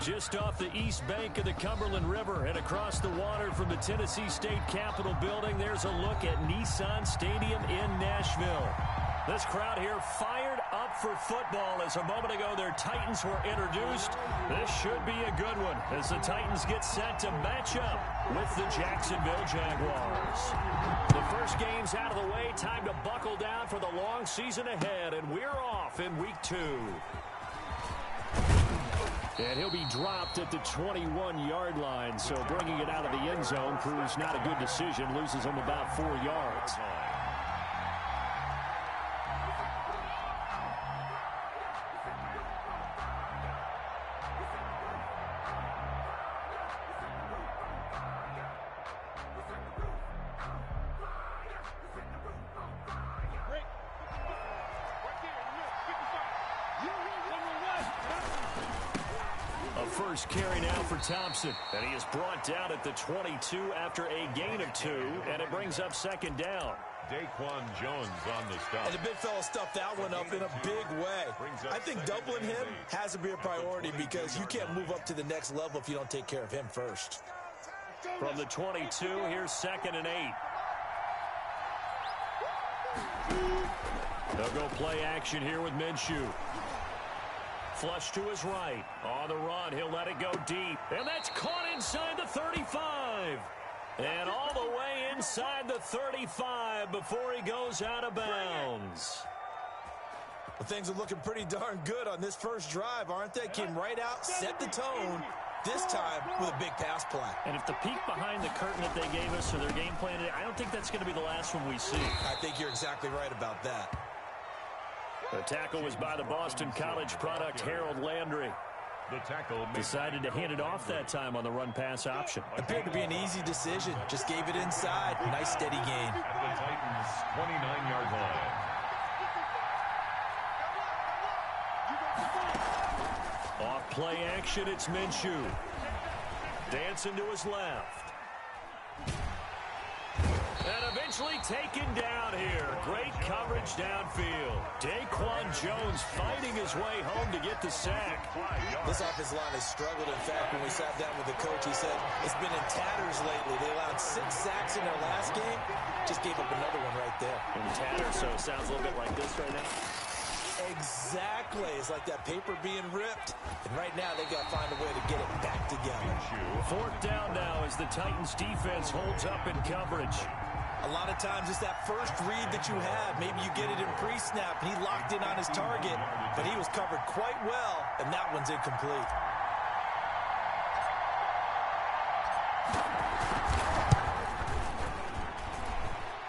Just off the east bank of the Cumberland River and across the water from the Tennessee State Capitol building, there's a look at Nissan Stadium in Nashville. This crowd here fired up for football as a moment ago their Titans were introduced. This should be a good one as the Titans get set to match up with the Jacksonville Jaguars. The first game's out of the way. Time to buckle down for the long season ahead, and we're off in week 2. And he'll be dropped at the 21-yard line, so bringing it out of the end zone proves not a good decision. Loses him about 4 yards. First carry now for Thompson, and he is brought down at the 22 after a gain of 2, and it brings up second down. Daquan Jones on the stop. And the big fella stuffed that one up in a big way. I think doubling him has to be a priority because you can't move up to the next level if you don't take care of him first. From the 22, here's 2nd and 8. They'll go play action here with Minshew. Flush to his right. On the run, he'll let it go deep. And that's caught inside the 35. And all the way inside the 35 before he goes out of bounds. Well, things are looking pretty darn good on this first drive, aren't they? Came right out, set the tone, this time with a big pass play. And if the peek behind the curtain that they gave us or their game plan, I don't think that's going to be the last one we see. I think you're exactly right about that. The tackle was by the Boston College product, Harold Landry. The tackle decided to hand it off that time on the run-pass option. Appeared to be an easy decision. Just gave it inside. Nice, steady gain. At the Titans' 29-yard line. Off play action, it's Minshew. Dancing to his left. And eventually taken down here. Great coverage downfield. Daquan Jones fighting his way home to get the sack. This offensive line has struggled. In fact, when we sat down with the coach, he said it's been in tatters lately. They allowed 6 sacks in their last game. Just gave up another one right there. In tatters, so it sounds a little bit like this right now. Exactly. It's like that paper being ripped. And right now, they've got to find a way to get it back together. 4th down now as the Titans defense holds up in coverage. A lot of times it's that first read that you have. Maybe you get it in pre-snap, and he locked in on his target, but he was covered quite well, and that one's incomplete.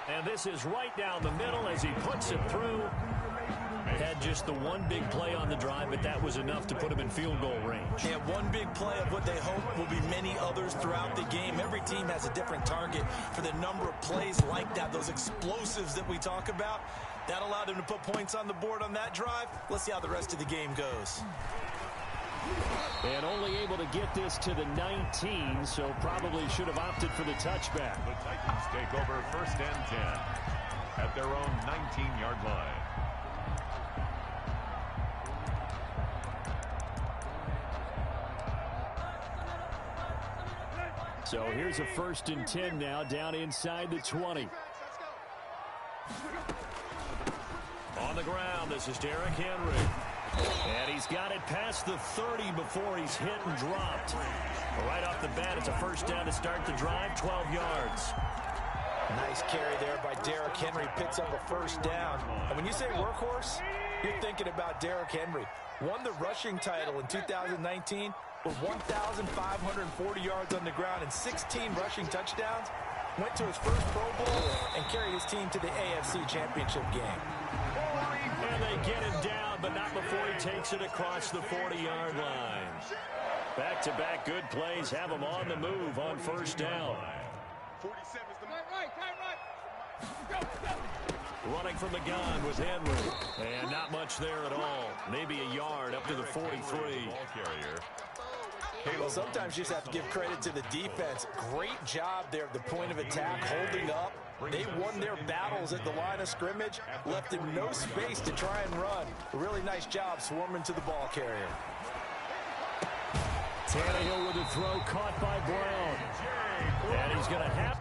And this is right down the middle as he puts it through. Had just the one big play on the drive, but that was enough to put him in field goal range. Yeah, one big play of what they hope will be many others throughout the game. Every team has a different target for the number of plays like that, those explosives that we talk about. That allowed him to put points on the board on that drive. Let's see how the rest of the game goes. And only able to get this to the 19, so probably should have opted for the touchback. The Titans take over 1st and 10 at their own 19-yard line. So here's a 1st and 10 now, down inside the 20. On the ground, this is Derrick Henry. And he's got it past the 30 before he's hit and dropped. Right off the bat, it's a 1st down to start the drive, 12 yards. Nice carry there by Derrick Henry. Picks up a 1st down. And when you say workhorse, you're thinking about Derrick Henry. Won the rushing title in 2019 with 1,540 yards on the ground and 16 rushing touchdowns. Went to his first Pro Bowl and carried his team to the AFC Championship game. And they get him down, but not before he takes it across the 40-yard line. Back-to-back good plays have him on the move on 1st down. 47 is the right. Running from the gun with Henry. And not much there at all. Maybe a yard up to the 43. Well, sometimes you just have to give credit to the defense. Great job there at the point of attack, holding up. They won their battles at the line of scrimmage, left him no space to try and run. A really nice job swarming to the ball carrier. Tannehill with a throw caught by Brown. And he's going to have...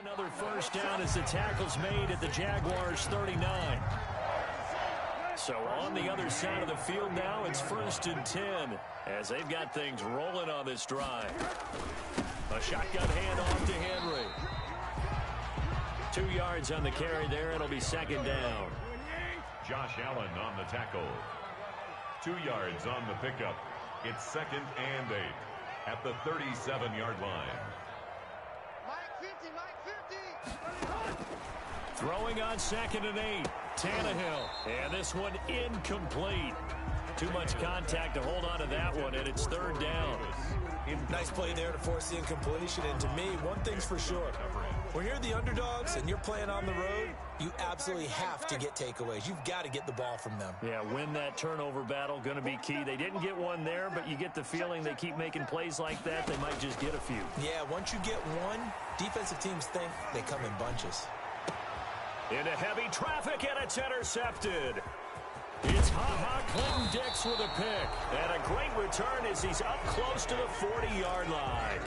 Another first down as the tackle's made at the Jaguars' 39. So on the other side of the field now, it's 1st and 10 as they've got things rolling on this drive. A shotgun handoff to Henry. 2 yards on the carry there. It'll be 2nd down. Josh Allen on the tackle. 2 yards on the pickup. It's 2nd and 8 at the 37-yard line. Throwing on 2nd and 8. Tannehill. And this one incomplete. Too much contact to hold on to that one, and it's 3rd down. Nice play there to force the incompletion. And to me, one thing's for sure. When you're the underdogs and you're playing on the road, you absolutely have to get takeaways. You've got to get the ball from them. Yeah, win that turnover battle, going to be key. They didn't get one there, but you get the feeling they keep making plays like that, they might just get a few. Yeah, once you get one, defensive teams think they come in bunches. Into heavy traffic, and it's intercepted. It's Ha-Ha Clinton-Dix with a pick. And a great return as he's up close to the 40-yard line.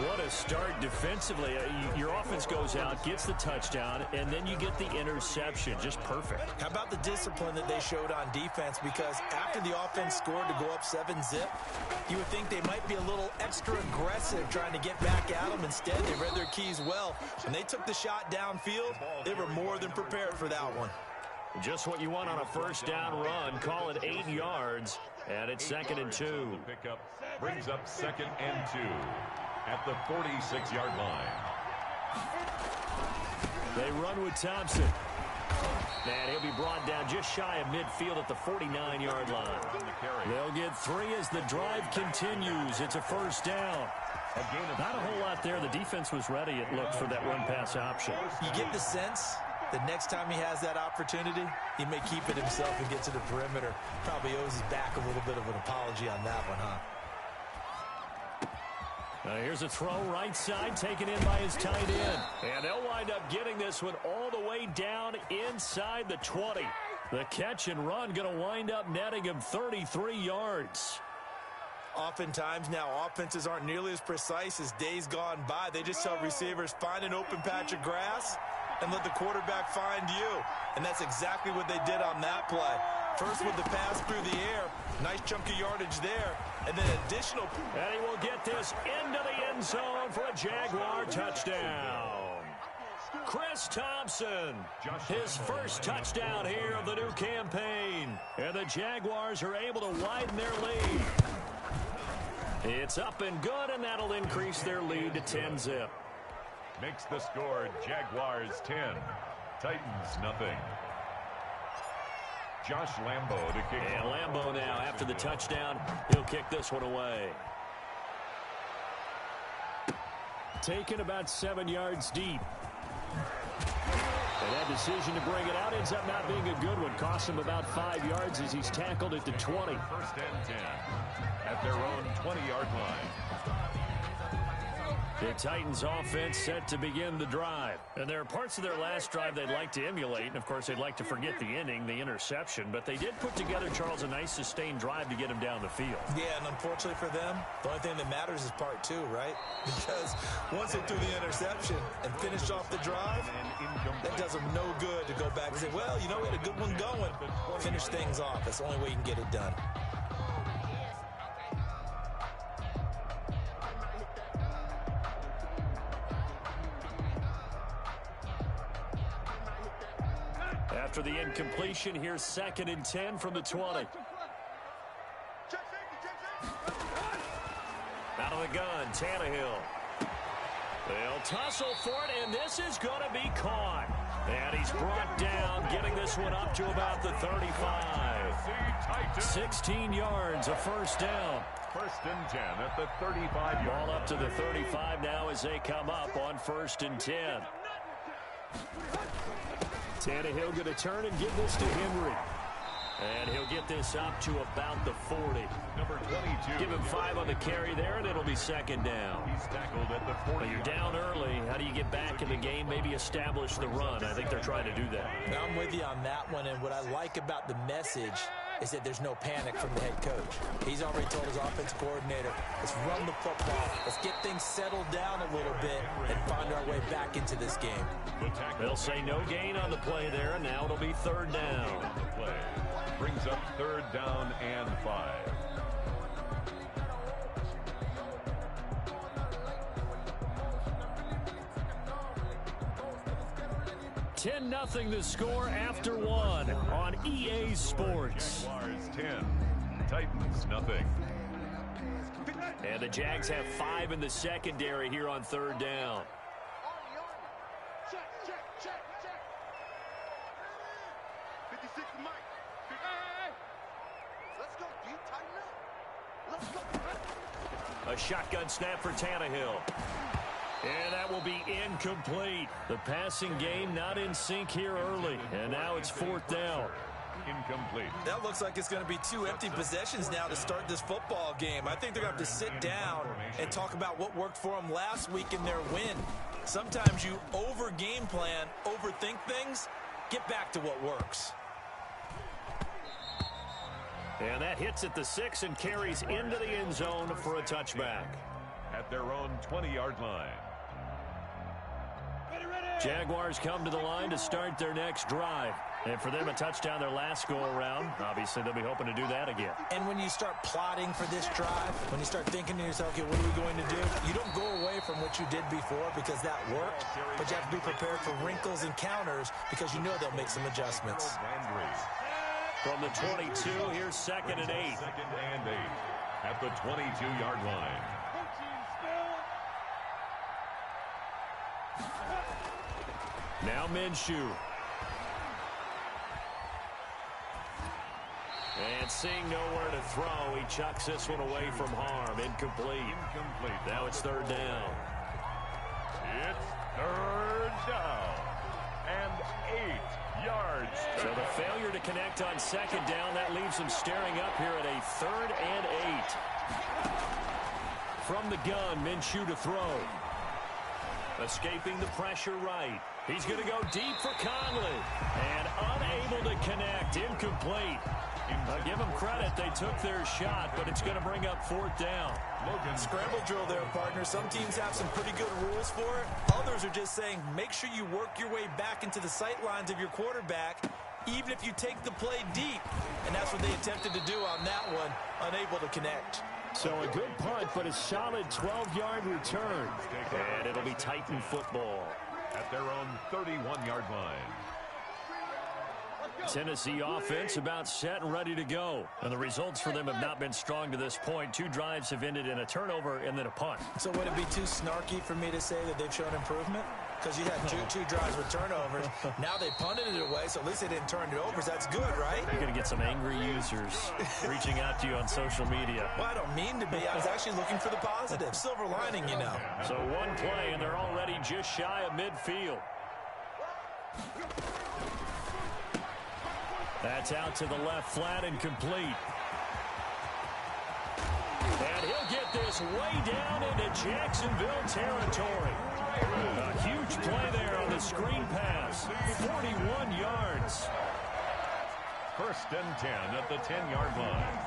What a start defensively. Your offense goes out, gets the touchdown, and then you get the interception. Just perfect. How about the discipline that they showed on defense? Because after the offense scored to go up 7-zip, you would think they might be a little extra aggressive trying to get back at them. Instead, they read their keys well. When they took the shot downfield, they were more than prepared for that one. Just what you want on a first down run. Call it 8 yards, and it's 2nd and 2. Pickup brings up 2nd and 2 at the 46-yard line. They run with Thompson. And he'll be brought down just shy of midfield at the 49-yard line. They'll get 3 as the drive continues. It's a first down. Not a whole lot there. The defense was ready, it looked, for that run-pass option. You get the sense the next time he has that opportunity, he may keep it himself and get to the perimeter. Probably owes his back a little bit of an apology on that one, huh? Here's a throw right side, taken in by his tight end. And they'll wind up getting this one all the way down inside the 20. The catch and run going to wind up netting him 33 yards. Oftentimes now, offenses aren't nearly as precise as days gone by. They just tell receivers, find an open patch of grass and let the quarterback find you. And that's exactly what they did on that play. First with the pass through the air. Nice chunk of yardage there. And then additional. And he will get this into the end zone for a Jaguar touchdown. Chris Thompson, his first touchdown here of the new campaign. And the Jaguars are able to widen their lead. It's up and good, and that'll increase their lead to 10-zip. Makes the score Jaguars 10, Titans nothing. Josh Lambo to kick. And Lambo now, after the touchdown, he'll kick this one away. Taken about 7 yards deep. And that decision to bring it out ends up not being a good one. Costs him about 5 yards as he's tackled at the 20. 1st and 10 at their own 20-yard line. The Titans offense set to begin the drive. And there are parts of their last drive they'd like to emulate. And, of course, they'd like to forget the inning, the interception. But they did put together, Charles, a nice sustained drive to get him down the field. Yeah, and unfortunately for them, the only thing that matters is part 2, right? Because once they threw the interception and finished off the drive, that does them no good to go back and say, well, you know, we had a good one going. Finish things off. That's the only way you can get it done. After the incompletion, here's 2nd and 10 from the 20. Out of the gun, Tannehill. They'll tussle for it, and this is going to be caught. And he's brought down, getting this one up to about the 35. 16 yards, a first down. 1st and 10 at the 35-yard line. Ball up to the 35 now as they come up on 1st and 10. Tannehill going to turn and give this to Henry. And he'll get this up to about the 40. Number 22. Give him 5 on the carry there, and it'll be second down. He's tackled at the 40. But you're down early. How do you get back in the game, maybe establish the run? I think they're trying to do that. Now, I'm with you on that one, and what I like about the message is that there's no panic from the head coach. He's already told his offensive coordinator, let's run the football. Let's get things settled down a little bit and find our way back into this game. They'll say no gain on the play there, and now it'll be third down. The play brings up third down and 5. 10-0 the score after 1 on EA Sports. Jaguars 10, Titans nothing. And the Jags have 5 in the secondary here on third down. Check, check, check, check. 56 Mike. Hey. Let's go, D. Tighten up. Let's go. A shotgun snap for Tannehill. And that will be incomplete. The passing game not in sync here early. And now it's fourth down. Incomplete. That looks like it's going to be 2 empty possessions now to start this football game. I think they're going to have to sit down and talk about what worked for them last week in their win. Sometimes you over-game plan, overthink things. Get back to what works. And that hits at the 6 and carries into the end zone for a touchback. At their own 20-yard line. Jaguars come to the line to start their next drive. And for them, a touchdown their last go-around. Obviously, they'll be hoping to do that again. And when you start plotting for this drive, when you start thinking to yourself, okay, what are we going to do? You don't go away from what you did before because that worked, but you have to be prepared for wrinkles and counters because you know they'll make some adjustments. From the 22, here's 2nd and 8. 2nd and 8 at the 22-yard line. Now Minshew. And seeing nowhere to throw, he chucks this one away from harm. Incomplete. Now it's third down. It's third down. And 8 yards. So the failure to connect on second down, that leaves him staring up here at a 3rd and 8. From the gun, Minshew to throw. Escaping the pressure right. He's going to go deep for Conley. And unable to connect. Incomplete. Give them credit. They took their shot, but it's going to bring up fourth down. Scramble drill there, partner. Some teams have some pretty good rules for it. Others are just saying make sure you work your way back into the sight lines of your quarterback, even if you take the play deep. And that's what they attempted to do on that one, unable to connect. So a good punt, but a solid 12-yard return. And it'll be Titan football. At their own 31-yard line. Tennessee offense about set and ready to go. And the results for them have not been strong to this point. 2 drives have ended in a turnover and then a punt. So would it be too snarky for me to say that they've shown improvement? Because you had two drives with turnovers. Now they punted it away, so at least they didn't turn it over. So that's good, right? You're going to get some angry users reaching out to you on social media. Well, I don't mean to be. I was actually looking for the positive. Silver lining, you know. So one play, and they're already just shy of midfield. That's out to the left flat and complete. And he'll get this way down into Jacksonville territory. A huge play there on the screen pass. 41 yards. 1st and 10 at the 10-yard line.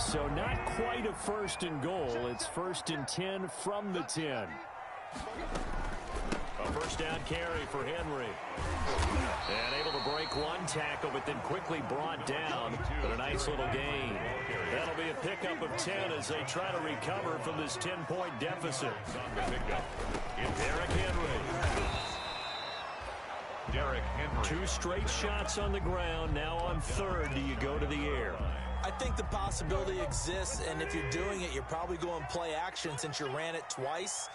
So not quite a 1st and goal. It's 1st and 10 from the 10. A 1st down carry for Henry. And able to break one tackle, but then quickly brought down. But a nice little gain. That'll be a pickup of 10 as they try to recover from this 10-point deficit. Derrick Henry. 2 straight shots on the ground. Now on 3rd, do you go to the air? I think the possibility exists, and if you're doing it, you're probably going play action since you ran it twice.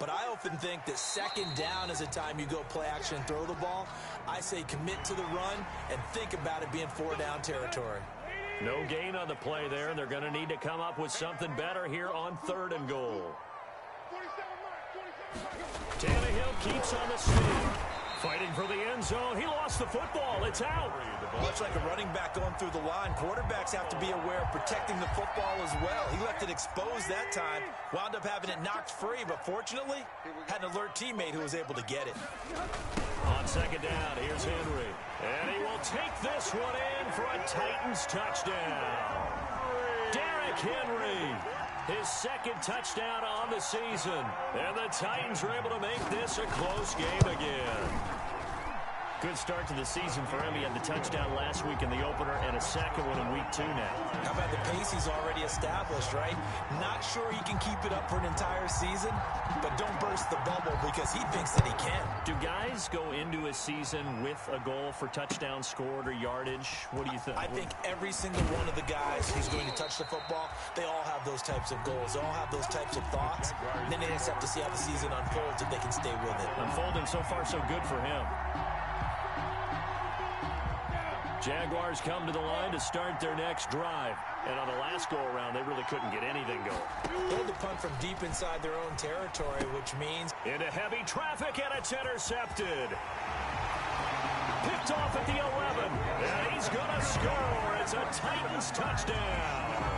But I often think that 2nd down is a time you go play action and throw the ball. I say commit to the run and think about it being 4-down territory. No gain on the play there, and they're going to need to come up with something better here on 3rd and goal. Tannehill keeps on the swing. Fighting for the end zone. He lost the football. It's out. Much like a running back going through the line, quarterbacks have to be aware of protecting the football as well. He left it exposed that time, wound up having it knocked free, but fortunately, had an alert teammate who was able to get it. On second down, here's Henry. And he will take this one in for a Titans touchdown. Derrick Henry, his second touchdown on the season. And the Titans are able to make this a close game again. Good start to the season for him. He had the touchdown last week in the opener and a second one in week 2 now. How about the pace he's already established, right? Not sure he can keep it up for an entire season, but don't burst the bubble because he thinks that he can. Do guys go into a season with a goal for touchdown scored or yardage? What do you think? I think every single one of the guys who's going to touch the football, they all have those types of goals. They all have those types of thoughts. And then they just have to see how the season unfolds if they can stay with it. Unfolding so far so good for him. Jaguars come to the line to start their next drive. And on the last go-around, they really couldn't get anything going. They had to punt from deep inside their own territory, which means... Into heavy traffic, and it's intercepted. Picked off at the 11. And he's going to score. It's a Titans touchdown.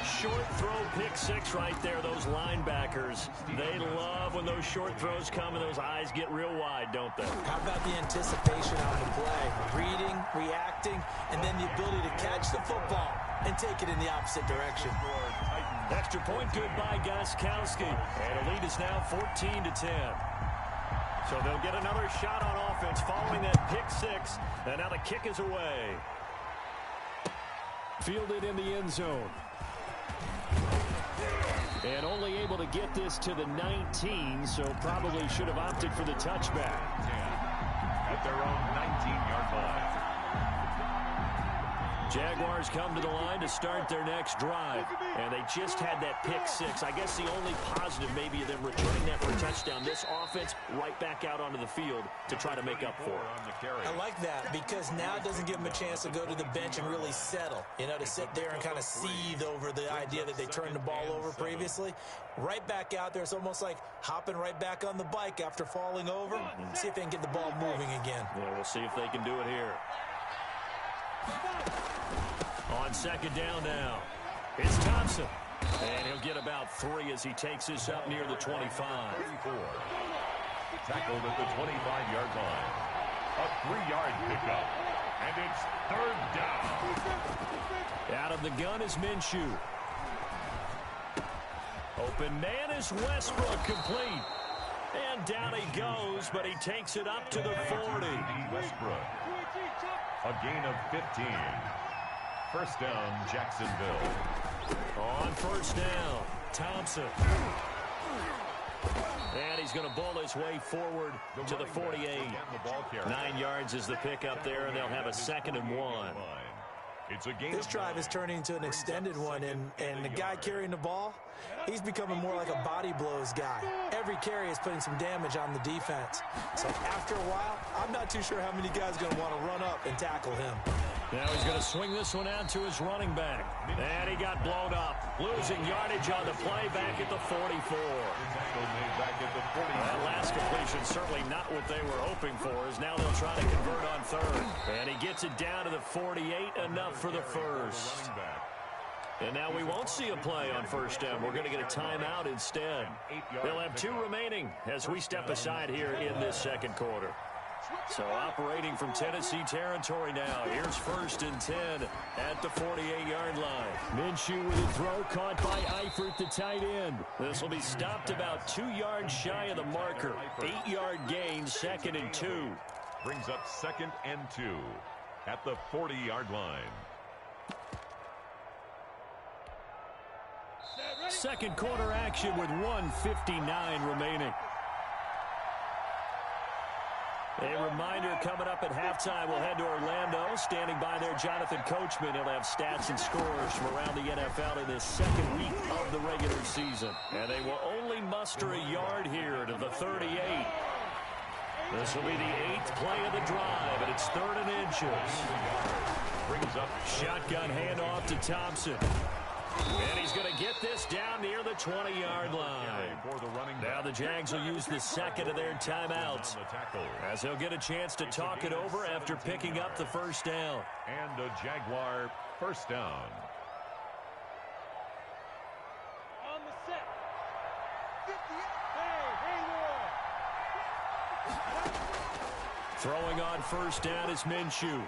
Short throw pick 6 right there. Those linebackers, they love when those short throws come and those eyes get real wide, don't they? How about the anticipation on the play? Reading, reacting, and then the ability to catch the football and take it in the opposite direction. Extra point good by Gostkowski. And the lead is now 14-10. So they'll get another shot on offense following that pick 6. And now the kick is away. Fielded in the end zone. And only able to get this to the 19, so probably should have opted for the touchback. At their own 19-yard line. Jaguars come to the line to start their next drive. And they just had that pick 6. I guess the only positive maybe of them returning that for a touchdown. This offense right back out onto the field to try to make up for it. I like that because now it doesn't give them a chance to go to the bench and really settle. You know, to sit there and kind of seethe over the idea that they turned the ball over previously. Right back out there. It's almost like hopping right back on the bike after falling over. See if they can get the ball moving again. Yeah, we'll see if they can do it here. On second down now, it's Thompson. And he'll get about 3 as he takes this up near the 25. 34. Tackled at the 25-yard line. A 3-yard pickup. And it's third down. Out of the gun is Minshew. Open man is Westbrook, complete. And down he goes, but he takes it up to the 40. Westbrook. A gain of 15. First down, Jacksonville. On first down, Thompson. And he's going to bowl his way forward to the 48. 9 yards is the pickup there, and they'll have a 2nd and 1. This drive is turning into an extended one, and the guy carrying the ball, he's becoming more like a body blows guy. Every carry is putting some damage on the defense. So after a while, I'm not too sure how many guys are going to want to run up and tackle him. Now he's going to swing this one out to his running back. And he got blown up. Losing yardage on the play back at the 44. That last completion certainly not what they were hoping for, as now they'll try to convert on 3rd. And he gets it down to the 48, enough for the first. And now we won't see a play on first down. We're going to get a timeout instead. They'll have 2 remaining as we step aside here in this second quarter. So operating from Tennessee territory now. Here's 1st and 10 at the 48-yard line. Minshew with a throw caught by Eifert, the tight end. This will be stopped about 2 yards shy of the marker. 8-yard gain, 2nd and 2. Brings up 2nd and 2 at the 40-yard line. Second quarter action with 1:59 remaining. A reminder coming up at halftime, we'll head to Orlando. Standing by there, Jonathan Coachman. He'll have stats and scores from around the NFL in this second week of the regular season. And they will only muster a yard here to the 38. This will be the 8th play of the drive, and it's 3rd and inches. Brings up shotgun handoff to Thompson. And he's going to get this down near the 20-yard line. Now the Jags will use the second of their timeouts, as he'll get a chance to talk it over after picking up the first down. And a Jaguar first down. On the set. 58. Throwing on first down is Minshew.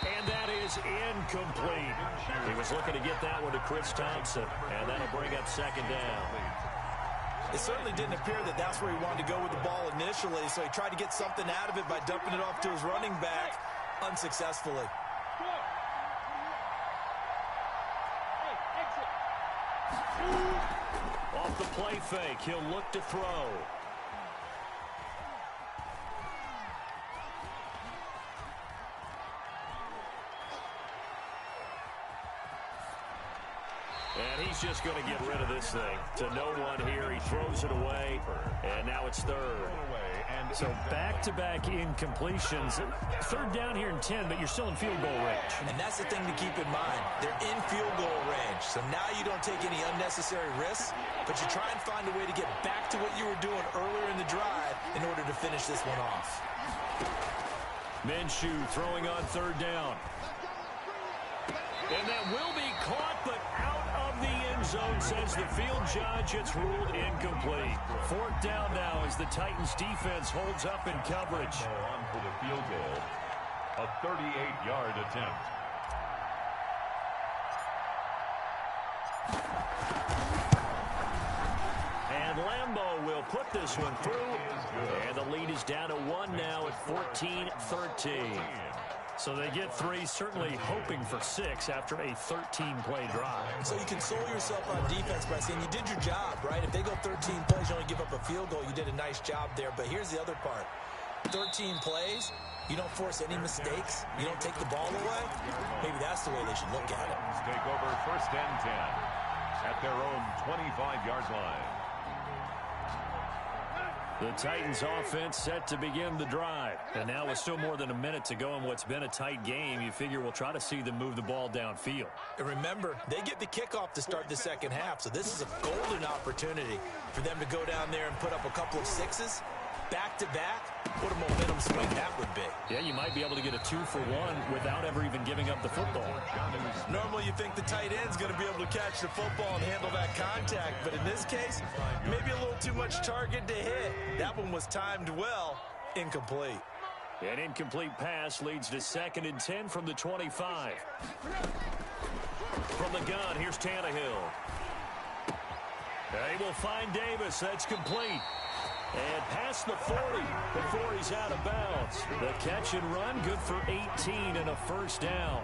And that is incomplete. He was looking to get that one to Chris Thompson, and that'll bring up second down. It certainly didn't appear that that's where he wanted to go with the ball initially, so he tried to get something out of it by dumping it off to his running back unsuccessfully. Off the play fake, he'll look to throw. And he's just going to get rid of this thing. To no one here, he throws it away, and now it's third. So back-to-back incompletions. Third down here in 10, but you're still in field goal range. And that's the thing to keep in mind. They're in field goal range. So now you don't take any unnecessary risks, but you try and find a way to get back to what you were doing earlier in the drive in order to finish this one off. Minshew throwing on third down. And that will be caught, but out of the end zone, says the field judge. It's ruled incomplete. Fourth down now as the Titans defense holds up in coverage. On for the field goal. A 38-yard attempt. And Lambeau will put this one through. And the lead is down to 1 now at 14-13. So they get 3, certainly hoping for 6 after a 13-play drive. So you console yourself on defense by saying you did your job, right? If they go 13 plays, you only give up a field goal, you did a nice job there. But here's the other part. 13 plays, you don't force any mistakes, you don't take the ball away. Maybe that's the way they should look at it. Take over first and 10 at their own 25-yard line. The Titans offense set to begin the drive. And now with still more than a minute to go in what's been a tight game, you figure we'll try to see them move the ball downfield. And remember, they get the kickoff to start the second half, so this is a golden opportunity for them to go down there and put up a couple of sixes. Back-to-back, what a momentum swing that would be. Yeah, you might be able to get a 2-for-1 without ever even giving up the football. Normally you think the tight end's going to be able to catch the football and handle that contact, but in this case, maybe a little too much target to hit. That one was timed well, incomplete. An incomplete pass leads to 2nd and 10 from the 25. From the gun, here's Tannehill. They will find Davis. That's complete. And past the 40 before he's out of bounds. The catch and run, good for 18 and a first down.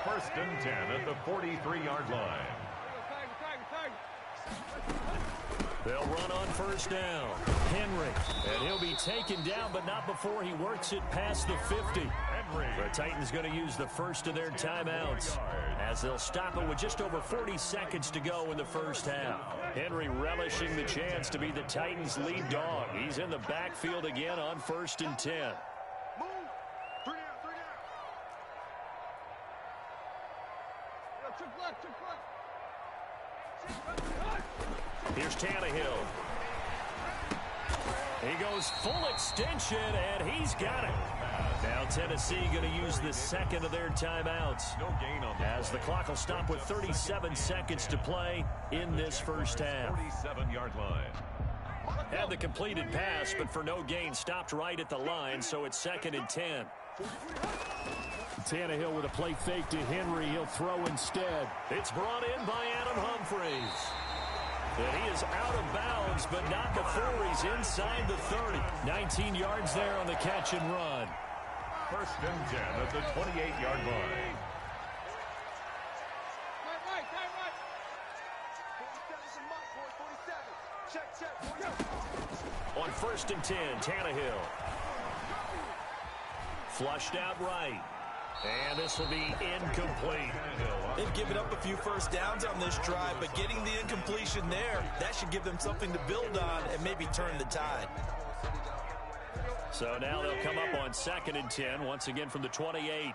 First and 10 at the 43-yard line. They'll run on first down. Henry, and he'll be taken down, but not before he works it past the 50. The Titans going to use the first of their timeouts as they'll stop it with just over 40 seconds to go in the first half. Henry relishing the chance to be the Titans' lead dog. He's in the backfield again on first and 10. Move. 3 down, 3 down. Yo, check left. Here's Tannehill. He goes full extension, and he's got it. Now Tennessee going to use the second of their timeouts. No gain on as the clock will stop with 37 seconds to play in this first half. 47-yard line. Had the completed pass, but for no gain, stopped right at the line, so it's 2nd and 10. Tannehill with a play fake to Henry. He'll throw instead. It's brought in by Adam Humphries. And he is out of bounds, but not before he's inside the 30. 19 yards there on the catch and run. First and 10 at the 28-yard line. Right. 47's a mark, boy. 47. Check. On first and 10, Tannehill. Flushed out right. And this will be incomplete. They've given up a few first downs on this drive, but getting the incompletion there, that should give them something to build on and maybe turn the tide. So now they'll come up on 2nd and 10, once again from the 28.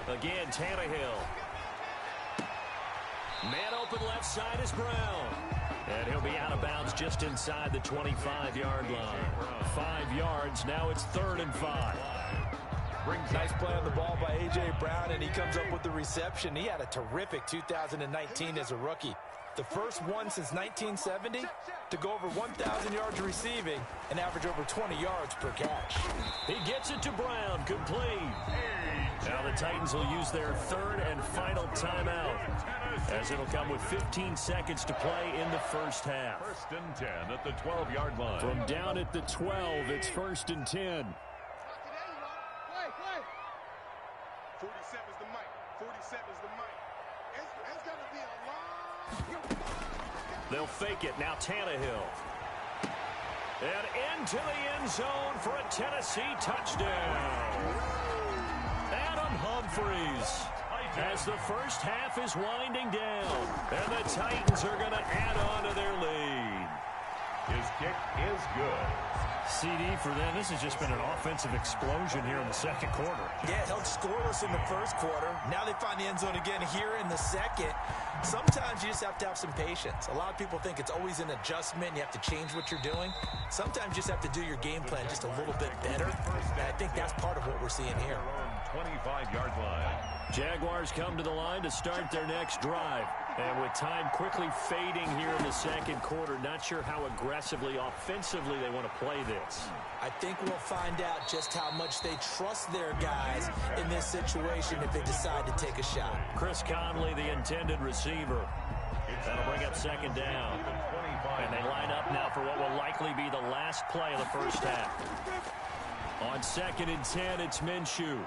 Again, Tannehill. Man open left side is Brown. And he'll be out of bounds just inside the 25-yard line. 5 yards, now it's 3rd and 5. Nice play on the ball by A.J. Brown, and he comes up with the reception. He had a terrific 2019 as a rookie. The first one since 1970 to go over 1,000 yards receiving and average over 20 yards per catch. He gets it to Brown, complete. Now the Titans will use their 3rd and final timeout, as it'll come with 15 seconds to play in the first half. 1st and 10 at the 12-yard line. From down at the 12, it's 1st and 10. 47's the mic. 47's the mic. It's going to be a long... They'll fake it. Now Tannehill. And into the end zone for a Tennessee touchdown. Adam Humphries, as the first half is winding down, and the Titans are going to add on to their lead. His kick is good. CD for them. This has just been an offensive explosion here in the 2nd quarter. Yeah, held scoreless in the 1st quarter. Now they find the end zone again here in the 2nd. Sometimes you just have to have some patience. A lot of people think it's always an adjustment. You have to change what you're doing. Sometimes you just have to do your game plan just a little bit better. And I think that's part of what we're seeing here. 25-yard line. Jaguars come to the line to start their next drive. And with time quickly fading here in the 2nd quarter, not sure how aggressively, offensively they want to play this. I think we'll find out just how much they trust their guys in this situation if they decide to take a shot. Chris Conley, the intended receiver. That'll bring up 2nd down. And they line up now for what will likely be the last play of the first half. On 2nd and 10, it's Minshew.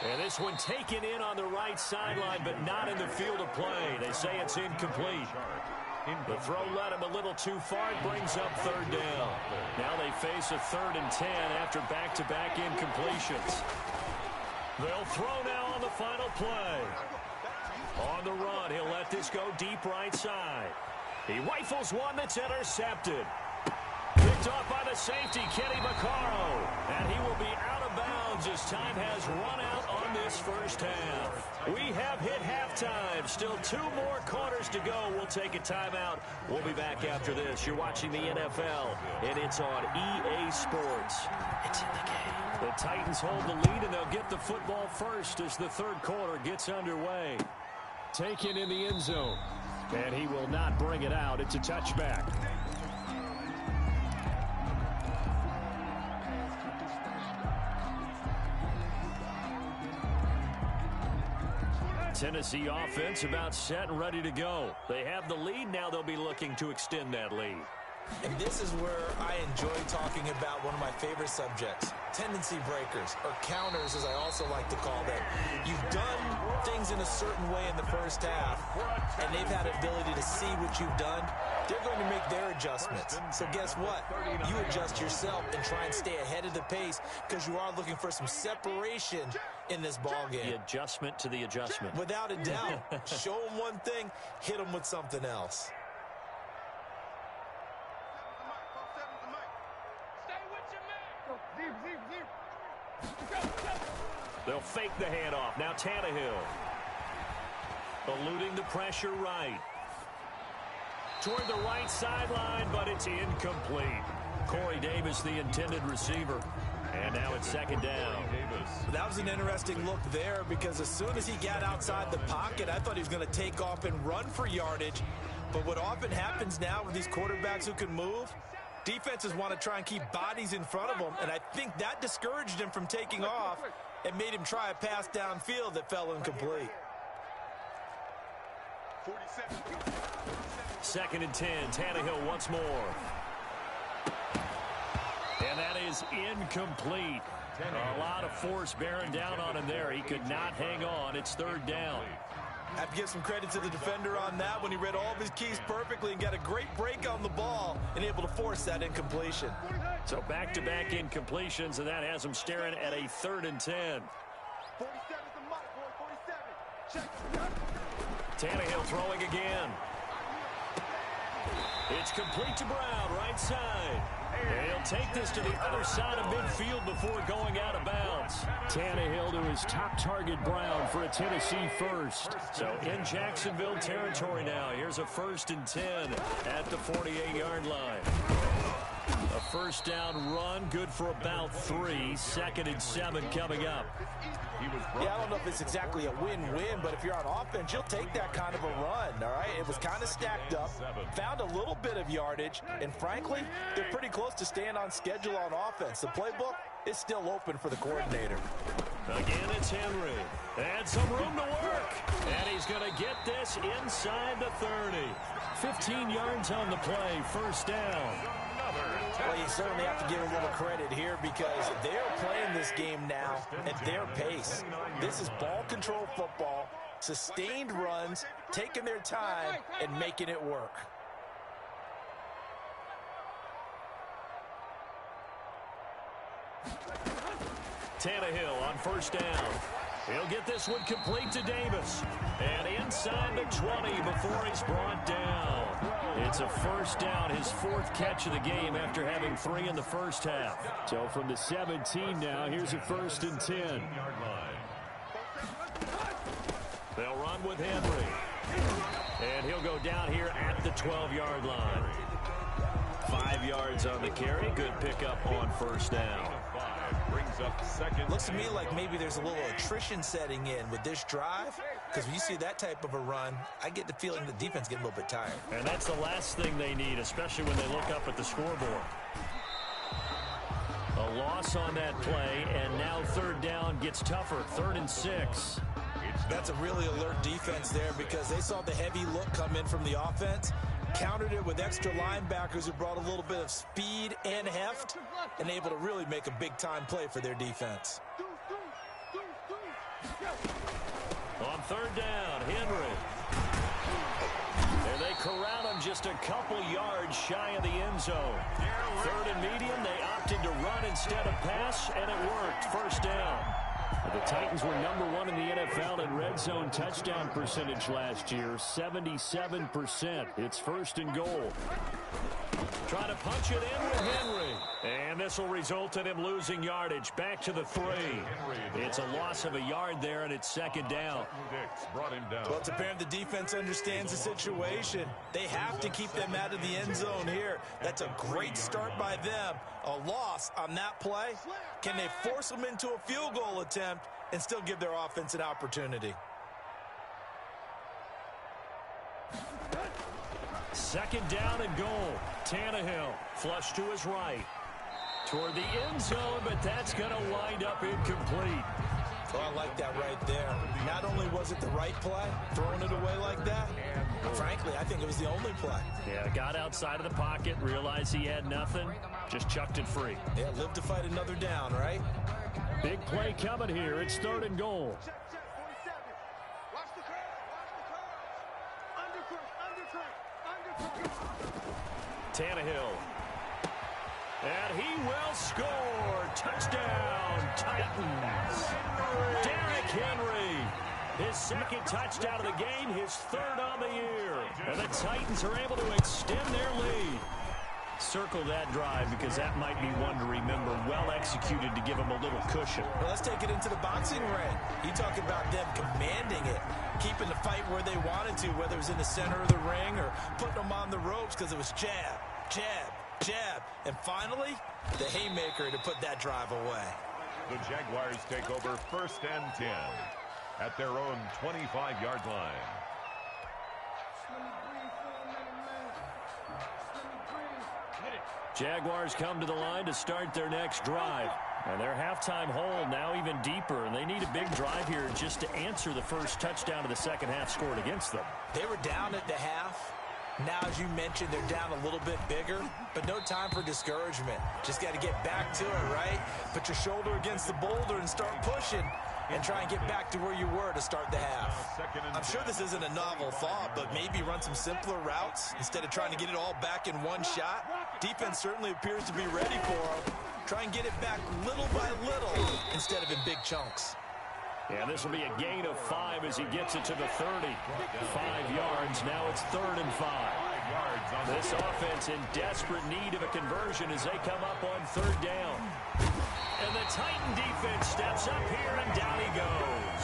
And this one taken in on the right sideline, but not in the field of play. They say it's incomplete. The throw led him a little too far. It brings up 3rd down. Now they face a 3rd and 10 after back-to-back incompletions. They'll throw now on the final play. On the run, he'll let this go deep right side. He rifles one that's intercepted. Picked off by the safety, Kenny Vaccaro. And he will be out of bounds as time has run out on this first half. We have hit halftime. Still 2 more quarters to go. We'll take a timeout. We'll be back after this. You're watching the NFL, and it's on EA Sports. It's in the game. The Titans hold the lead, and they'll get the football first as the 3rd quarter gets underway. Taken in the end zone, and he will not bring it out. It's a touchback. Tennessee offense about set and ready to go. They have the lead. Now they'll be looking to extend that lead. And this is where I enjoy talking about one of my favorite subjects, tendency breakers, or counters as I also like to call them. You've done things in a certain way in the first half, and they've had ability to see what you've done. They're going to make their adjustments. So guess what? You adjust yourself and try and stay ahead of the pace because you are looking for some separation in this ball game. The adjustment to the adjustment. Without a doubt. Show them one thing, hit them with something else. They'll fake the handoff. Now Tannehill. Eluding the pressure right. Toward the right sideline, but it's incomplete. Corey Davis, the intended receiver. And now it's 2nd down. That was an interesting look there because as soon as he got outside the pocket, I thought he was going to take off and run for yardage. But what often happens now with these quarterbacks who can move, defenses want to try and keep bodies in front of them, and I think that discouraged him from taking off and made him try a pass downfield that fell incomplete. 2nd and 10, Tannehill once more. And that is incomplete. A lot of force bearing down on him there. He could not hang on. It's third down. I have to give some credit to the defender on that when he read all of his keys perfectly and got a great break on the ball and able to force that incompletion. So back-to-back incompletions, and that has him staring at a 3rd and 10. 47's the mark, boy. 47. Check. Tannehill throwing again. It's complete to Brown, right side. And he'll take this to the other side of midfield before going out of bounds. Tannehill to his top target, Brown, for a Tennessee first. So in Jacksonville territory now. Here's a 1st and 10 at the 48-yard line. A first down run, good for about 3. 2nd and 7 coming up. Yeah, I don't know if it's exactly a win-win, but if you're on offense, you'll take that kind of a run, all right? It was kind of stacked up, found a little bit of yardage, and frankly, they're pretty close to staying on schedule on offense. The playbook is still open for the coordinator. Again, it's Henry. And some room to work. And he's going to get this inside the 30. 15 yards on the play, first down. Well, you certainly have to give a little credit here because they're playing this game now at their pace. This is ball control football, sustained runs, taking their time, and making it work. Tannehill on first down. He'll get this one complete to Davis. And inside the 20 before he's brought down. It's a first down, his 4th catch of the game after having 3 in the first half. So from the 17 now, here's a 1st and 10. They'll run with Henry. And he'll go down here at the 12-yard line. 5 yards on the carry. Good pickup on first down. Brings up 2nd. Looks to me like maybe there's a little attrition setting in with this drive, because when you see that type of a run, I get the feeling the defense getting a little bit tired. And that's the last thing they need, especially when they look up at the scoreboard. A loss on that play, and now 3rd down gets tougher. 3rd and 6. That's a really alert defense there because they saw the heavy look come in from the offense, countered it with extra linebackers who brought a little bit of speed and heft, and able to really make a big-time play for their defense. On 3rd down, Henry. There they corral him just a couple yards shy of the end zone. 3rd and medium, they opted to run instead of pass, and it worked. First down. The Titans were #1 in the NFL in red zone touchdown percentage last year, 77%. It's 1st and goal. Trying to punch it in with Henry. And this will result in him losing yardage. Back to the 3. It's a loss of a yard there, and it's 2nd down. Well, it's apparent the defense understands the situation. They have to keep them out of the end zone here. That's a great start by them. A loss on that play. Can they force them into a field goal attempt and still give their offense an opportunity? 2nd down and goal. Tannehill flush to his right. Toward the end zone, but that's going to wind up incomplete. Oh, I like that right there. Not only was it the right play, throwing it away like that, but frankly, I think it was the only play. Yeah, got outside of the pocket, realized he had nothing, just chucked it free. Yeah, live to fight another down, right? Big play coming here. It's 3rd and goal. Check, 47. Watch the curve. Under. Tannehill. And he will score. Touchdown, Titans. Derrick Henry. His 2nd touchdown of the game, his 3rd on the year. And the Titans are able to extend their lead. Circle that drive because that might be one to remember. Well executed to give them a little cushion. Well, let's take it into the boxing ring. You talk about them commanding it, keeping the fight where they wanted to, whether it was in the center of the ring or putting them on the ropes because it was jab, jab, jab. And finally, the haymaker to put that drive away. The Jaguars take over 1st and 10 at their own 25-yard line. Jaguars come to the line to start their next drive. And their halftime hole now even deeper, and they need a big drive here just to answer the first touchdown of the second half scored against them. They were down at the half, Now, as you mentioned, they're down a little bit bigger, but no time for discouragement. Just got to get back to it, right? Put your shoulder against the boulder and start pushing and try and get back to where you were to start the half. I'm sure this isn't a novel thought, but maybe run some simpler routes instead of trying to get it all back in one shot. Defense certainly appears to be ready for them. Try and get it back little by little instead of in big chunks. Yeah, this will be a gain of 5 as he gets it to the 30. 5 yards. Now it's 3rd and 5. This offense in desperate need of a conversion as they come up on 3rd down. And the Titan defense steps up here, and down he goes.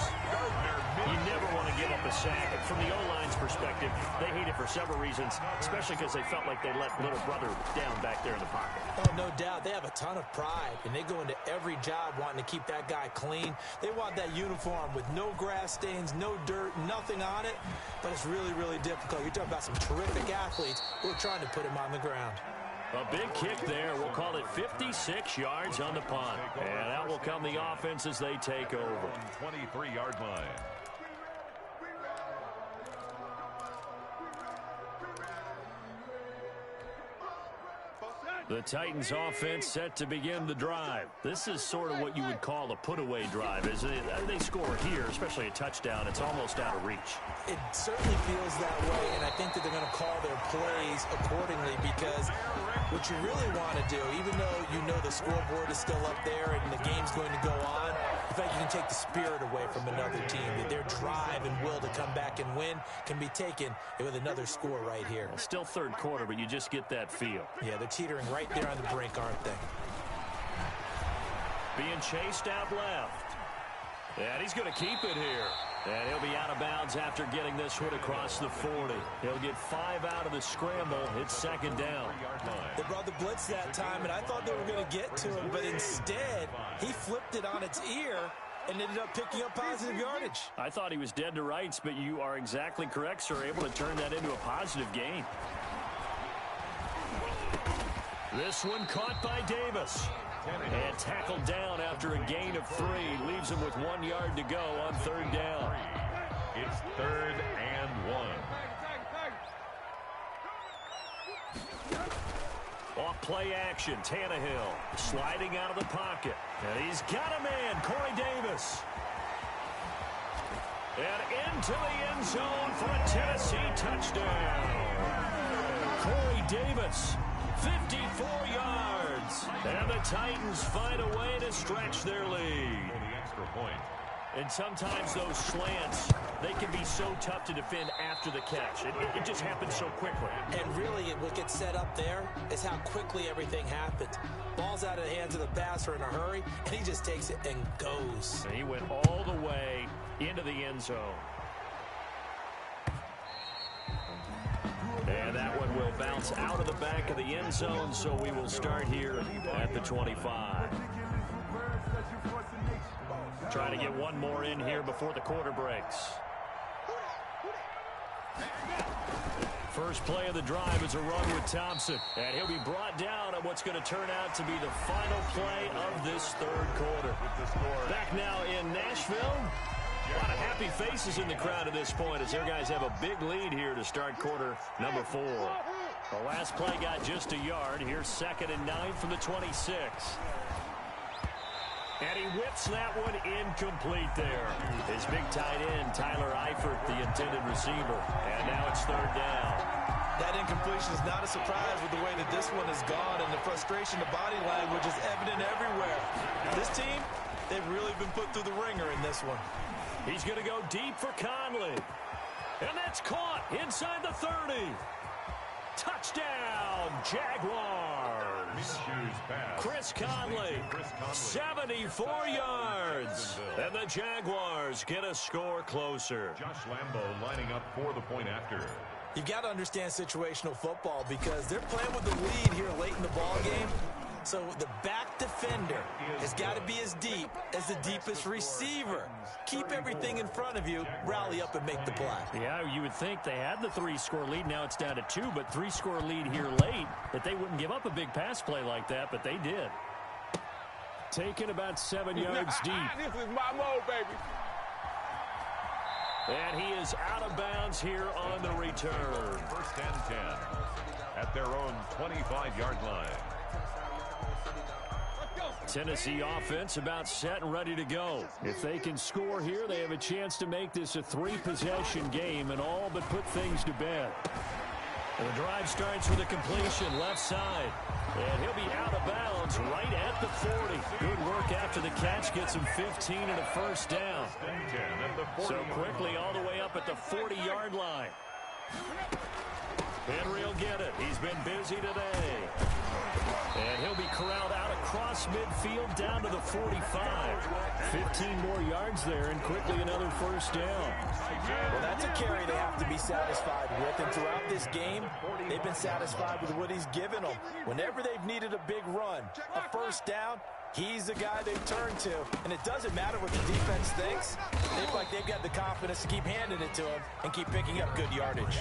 You never want to give up a sack. From the O-line's perspective, they hate it for several reasons, especially because they felt like they let little brother down back there in the pocket. Oh, no doubt. They have a ton of pride, and they go into every job wanting to keep that guy clean. They want that uniform with no grass stains, no dirt, nothing on it, but it's really, really difficult. You're talking about some terrific athletes who are trying to put him on the ground. A big kick there. We'll call it 56 yards on the punt. And out will come the offense as they take over. 23-yard line. The Titans offense set to begin the drive. This is sort of what you would call a put-away drive. As they score here, especially a touchdown, it's almost out of reach. It certainly feels that way, and I think that they're going to call their plays accordingly because what you really want to do, even though you know the scoreboard is still up there and the game's going to go on, in fact, you can take the spirit away from another team. That their drive and will to come back and win can be taken with another score right here. Well, still 3rd quarter, but you just get that feel. Yeah, they're teetering right there on the brink, aren't they? Being chased out left. And he's going to keep it here. And he'll be out of bounds after getting this one across the 40. He'll get 5 out of the scramble. It's 2nd down. They brought the blitz that time, and I thought they were going to get to him, but instead, he flipped it on its ear and ended up picking up positive yardage. I thought he was dead to rights, but you are exactly correct, sir. Able to turn that into a positive gain. This one caught by Davis. And tackled down after a gain of 3. Leaves him with 1 yard to go on 3rd down. It's 3rd and 1. Off play action. Tannehill sliding out of the pocket. And he's got a man, Corey Davis. And into the end zone for a Tennessee touchdown. Corey Davis, 54 yards. And the Titans find a way to stretch their lead. The extra point. And sometimes those slants, they can be so tough to defend after the catch. It just happens so quickly. And really, what gets set up there is how quickly everything happens. Ball's out of the hands of the passer in a hurry, and he just takes it and goes. And he went all the way into the end zone. And that one will bounce out of the back of the end zone, so we will start here at the 25. Trying to get one more in here before the quarter breaks. First play of the drive is a run with Thompson. And he'll be brought down on what's going to turn out to be the final play of this 3rd quarter. Back now in Nashville. A lot of happy faces in the crowd at this point as their guys have a big lead here to start quarter number 4. The last play got just a yard. Here's 2nd and 9 from the 26. And he whips that one incomplete there. His big tight end, Tyler Eifert, the intended receiver. And now it's 3rd down. That incompletion is not a surprise with the way that this one has gone, and the frustration, the body language is evident everywhere. This team, they've really been put through the ringer in this one. He's going to go deep for Conley. And that's caught inside the 30. Touchdown, Jaguars. Chris Conley, 74 yards. And the Jaguars get a score closer. Josh Lambo lining up for the point after. You've got to understand situational football because they're playing with the lead here late in the ball game. So the back defender has got to be as deep as the deepest receiver. Keep everything in front of you, rally up and make the play. Yeah, you would think they had the 3-score lead. Now it's down to 2, but 3-score lead here late, that they wouldn't give up a big pass play like that, but they did. Taken about 7 yards deep. This is my mode, baby. And he is out of bounds here on the return. First and 10 at their own 25-yard line. Tennessee offense about set and ready to go. If they can score here, they have a chance to make this a 3-possession game and all but put things to bed. And the drive starts with a completion left side. And he'll be out of bounds right at the 40. Good work after the catch gets him 15 and a first down. So quickly all the way up at the 40-yard line. Henry will get it. He's been busy today. And he'll be corralled out across midfield down to the 45. 15 more yards there and quickly another first down. Well, that's a carry they have to be satisfied with. And throughout this game, they've been satisfied with what he's given them. Whenever they've needed a big run, a first down, he's the guy they turn to. And it doesn't matter what the defense thinks. They look like they've got the confidence to keep handing it to him and keep picking up good yardage.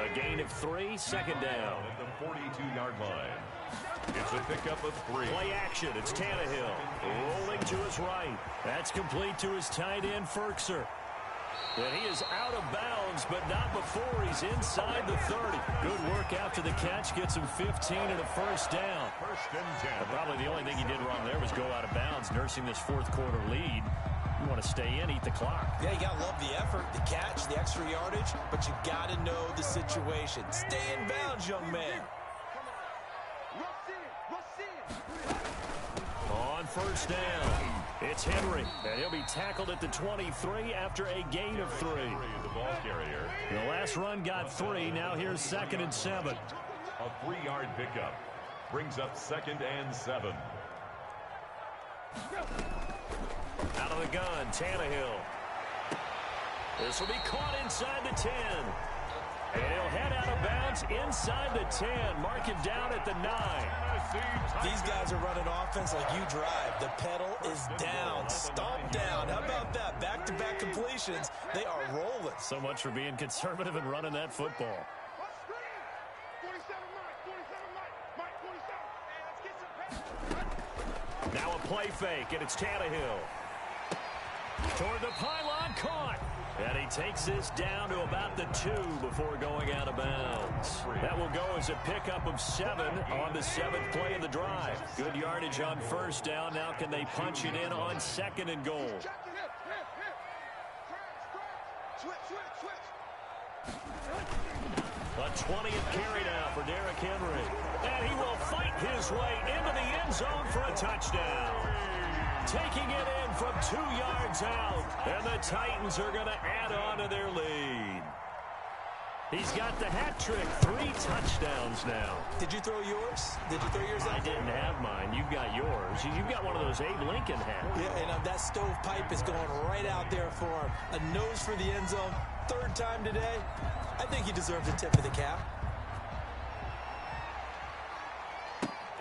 A gain of 3, second down. At the 42-yard line. It's a pickup of 3. Play action. It's Tannehill rolling to his right. That's complete to his tight end, Ferkser. And he is out of bounds, but not before he's inside the 30. Good work after the catch gets him 15 and a first down. First and 10. But probably the only thing he did wrong there was go out of bounds, nursing this fourth quarter lead. You want to stay in, eat the clock. Yeah, you got to love the effort, the catch, the extra yardage, but you got to know the situation. Stay in bounds, young man. On first down, it's Henry, and he'll be tackled at the 23 after a gain of 3. The ball carrier. The last run got 3. Now here's 2nd and 7. A 3-yard pickup brings up 2nd and 7. Out of the gun, Tannehill. This will be caught inside the 10. And he'll head out of bounds inside the 10. Mark him down at the 9. These guys are running offense like you drive. The pedal is down, stomp down. How about that? Back-to-back completions. They are rolling. So much for being conservative and running that football. Now a play fake, and it's Tannehill. Toward the pylon, caught. And he takes this down to about the 2 before going out of bounds. That will go as a pickup of 7 on the 7th play of the drive. Good yardage on first down. Now can they punch it in on 2nd and goal? A 20th carry now for Derrick Henry. And he will fight his way into the end zone for a touchdown. Taking it in from 2 yards out. And the Titans are going to add on to their lead. He's got the hat trick. 3 touchdowns now. Did you throw yours? Did you throw yours out? I didn't have mine. You've got yours. You've got one of those Abe Lincoln hats. Yeah, and that stovepipe is going right out there for him. A nose for the end zone. 3rd time today. I think he deserves a tip of the cap.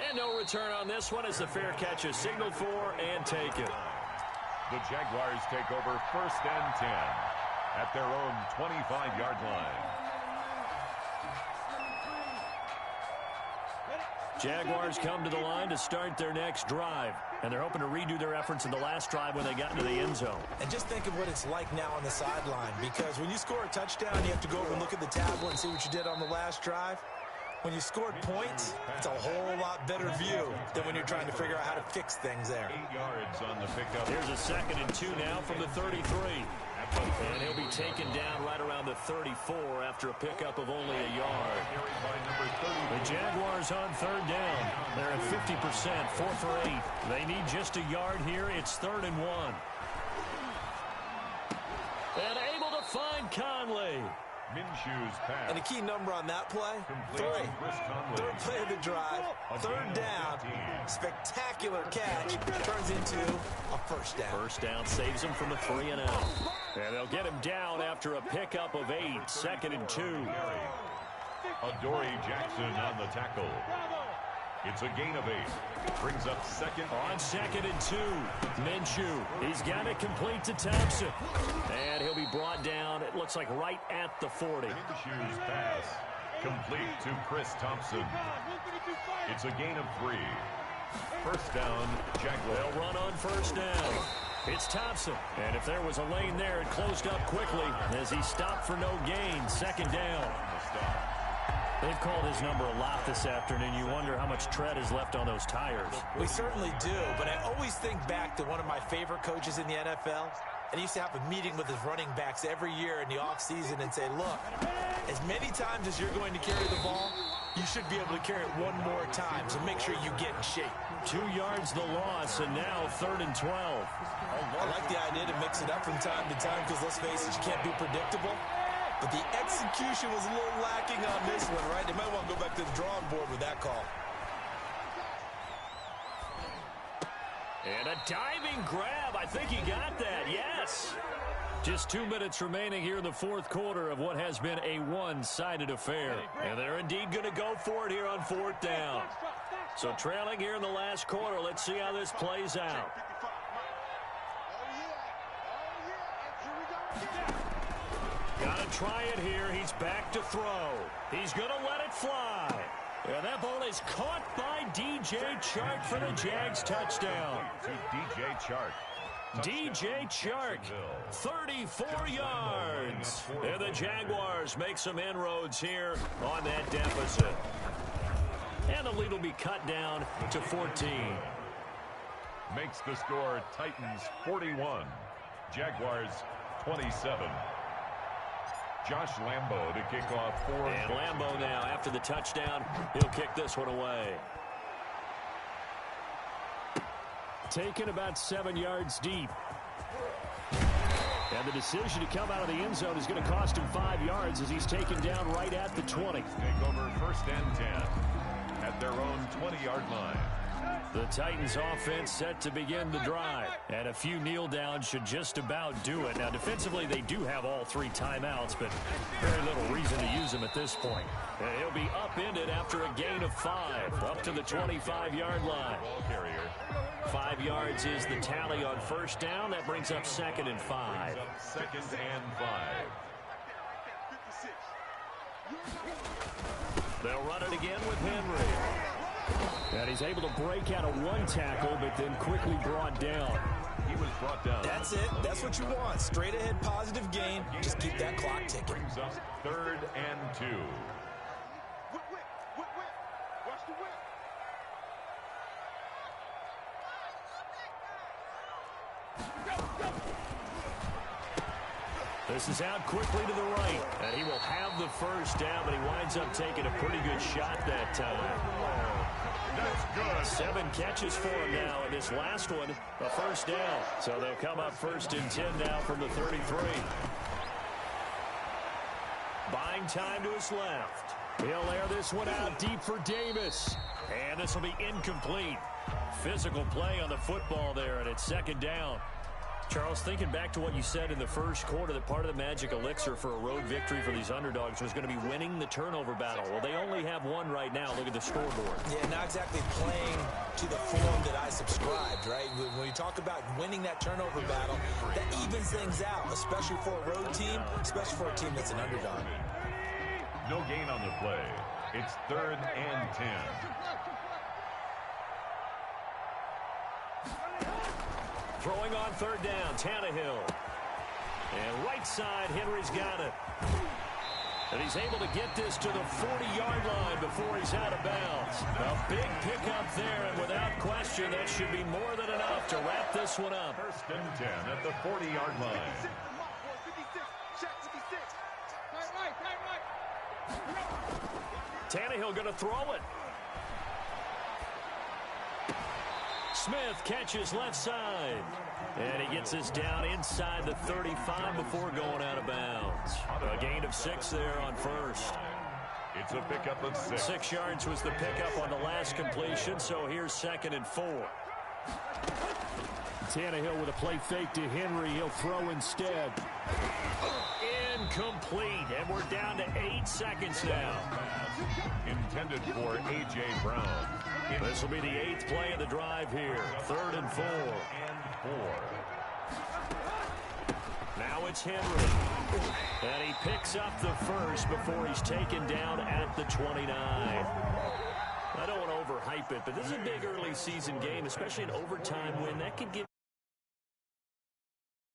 And no return on this one as the fair catch is signaled for and taken. The Jaguars take over 1st and 10 at their own 25-yard line. Jaguars come to the line to start their next drive. And they're hoping to redo their efforts in the last drive when they got into the end zone. And just think of what it's like now on the sideline. Because when you score a touchdown, you have to go over and look at the tablet and see what you did on the last drive. When you scored points, it's a whole lot better view than when you're trying to figure out how to fix things there. 8 yards on the pickup. Here's a 2nd and 2 now from the 33. And he'll be taken down right around the 34 after a pickup of only a yard. The Jaguars on 3rd down. They're at 50%, 4 for 8. They need just a yard here. It's 3rd and 1. And able to find Conley. Minshew's pass. And a key number on that play, 3. 3rd play of the drive, 3rd down, spectacular catch, turns into a first down. First down saves him from a 3 and out. And they'll get him down after a pickup of 8, 2nd and 2. Adoree Jackson on the tackle. It's a gain of 8. Brings up 2nd. On 2nd and 2. Minshew. He's got it complete to Thompson. And he'll be brought down, it looks like right at the 40. Minshew's pass complete to Chris Thompson. It's a gain of 3. First down, Jaguars. They'll run on first down. It's Thompson. And if there was a lane there, it closed up quickly as he stopped for no gain. Second down. They've called his number a lot this afternoon. You wonder how much tread is left on those tires. We certainly do, but I always think back to one of my favorite coaches in the NFL. And he used to have a meeting with his running backs every year in the offseason and say, look, as many times as you're going to carry the ball, you should be able to carry it one more time, so make sure you get in shape. 2 yards the loss, and now 3rd and 12. I like the idea to mix it up from time to time because, let's face it, you can't be predictable. But the execution was a little lacking on this one, right? They might want to go back to the drawing board with that call. And a diving grab. I think he got that, yes. Just 2 minutes remaining here in the fourth quarter of what has been a one-sided affair. And they're indeed going to go for it here on 4th down. So trailing here in the last quarter. Let's see how this plays out. Got to try it here. He's back to throw. He's going to let it fly. And that ball is caught by DJ Chark for the Jags touchdown. To DJ Chark. DJ Chark, 34 yards. And the Jaguars make some inroads here on that deficit. And the lead will be cut down to 14. Makes the score Titans 41. Jaguars 27. Josh Lambo to kick off 4. And Lambo now, after the touchdown, he'll kick this one away. Taken about 7 yards deep. And the decision to come out of the end zone is going to cost him 5 yards as he's taken down right at the 20. Take over 1st and 10 at their own 20-yard line. The Titans offense set to begin the drive. And a few kneel downs should just about do it. Now, defensively, they do have all 3 timeouts, but very little reason to use them at this point. And he'll be upended after a gain of 5, up to the 25-yard line. 5 yards is the tally on 1st down. That brings up 2nd and 5. 2nd and 5. They'll run it again with Henry. And he's able to break out of 1 tackle, but then quickly brought down. He was brought down. That's it. That's what you want. Straight ahead, positive gain. Just keep that clock ticking. Brings up 3rd and 2. Watch the whip. This is out quickly to the right. And he will have the 1st down, but he winds up taking a pretty good shot that time. That's good. 7 catches for him now, and this last one, a 1st down. So they'll come up 1st and 10 now from the 33. Buying time to his left. He'll air this one out deep for Davis. And this will be incomplete. Physical play on the football there, and it's 2nd down. Charles, thinking back to what you said in the first quarter, that part of the magic elixir for a road victory for these underdogs was going to be winning the turnover battle. Well, they only have 1 right now. Look at the scoreboard. Yeah, not exactly playing to the form that I subscribed, right? When you talk about winning that turnover battle, that evens things out, especially for a road team, especially for a team that's an underdog. No gain on the play. It's 3rd and 10. Throwing on 3rd down, Tannehill. And right side, Henry's got it. And he's able to get this to the 40-yard line before he's out of bounds. A big pickup there, and without question, that should be more than enough to wrap this one up. 1st and 10 at the 40-yard line. Tannehill going to throw it. Smith catches left side. And he gets us down inside the 35 before going out of bounds. A gain of 6 there on 1st. It's a pickup of 6. 6 yards was the pickup on the last completion, so here's 2nd and 4. Tannehill with a play fake to Henry. He'll throw instead. Incomplete, and we're down to 8 seconds now. Intended for A.J. Brown. This will be the 8th play of the drive here. 3rd and 4. Now it's Henry. And he picks up the 1st before he's taken down at the 29. I don't want to overhype it, but this is a big early season game, especially an overtime win. That could give